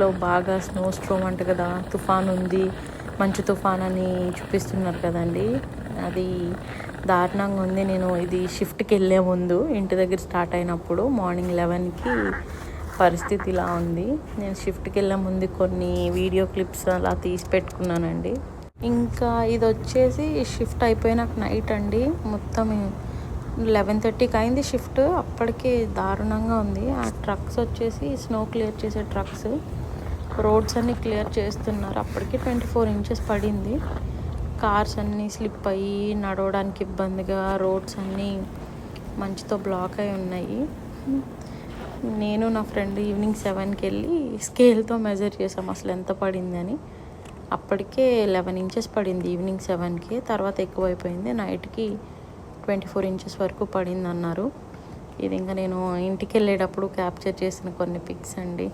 లో బాగా snow storm అంట కదా, తుఫాన్ ఉంది, మంచు తుఫాన్ అని చూపిస్తున్నారు కదండి. అది దారుణంగా ఉంది. నేను ఇది షిఫ్ట్కి వెళ్ళే ముందు ఇంటి దగ్గర స్టార్ట్ అయినప్పుడు మార్నింగ్ 11కి పరిస్థితి ఇలా ఉంది. నేను షిఫ్ట్కి వెళ్ళే ముందు కొన్ని వీడియో క్లిప్స్ అలా తీసి పెట్టుకున్నానండి. ఇంకా ఇది వచ్చేసి షిఫ్ట్ అయిపోయినాక నైట్ అండి, మొత్తం 11:30కి అయింది షిఫ్ట్. అప్పటికే దారుణంగా ఉంది. ఆ ట్రక్స్ వచ్చేసి స్నో క్లియర్ చేసే ట్రక్స్ రోడ్స్ అన్నీ క్లియర్ చేస్తున్నారు. అప్పటికే 24 ఇంచెస్ పడింది. కార్స్ అన్నీ స్లిప్ అయ్యి నడవడానికి ఇబ్బందిగా, రోడ్స్ అన్నీ మంచుతో బ్లాక్ అయి ఉన్నాయి. నేను నా ఫ్రెండ్ ఈవినింగ్ 7కి వెళ్ళి స్కేల్తో మెజర్ చేసాం అసలు ఎంత పడిందని. అప్పటికే 11 ఇంచెస్ పడింది ఈవినింగ్ 7కి. తర్వాత ఎక్కువైపోయింది, నైట్కి 24 ఇంచెస్ వరకు పడింది అన్నారు. ఇది ఇంకా నేను ఇంటికి వెళ్ళేటప్పుడు క్యాప్చర్ చేసిన కొన్ని పిక్స్ అండి.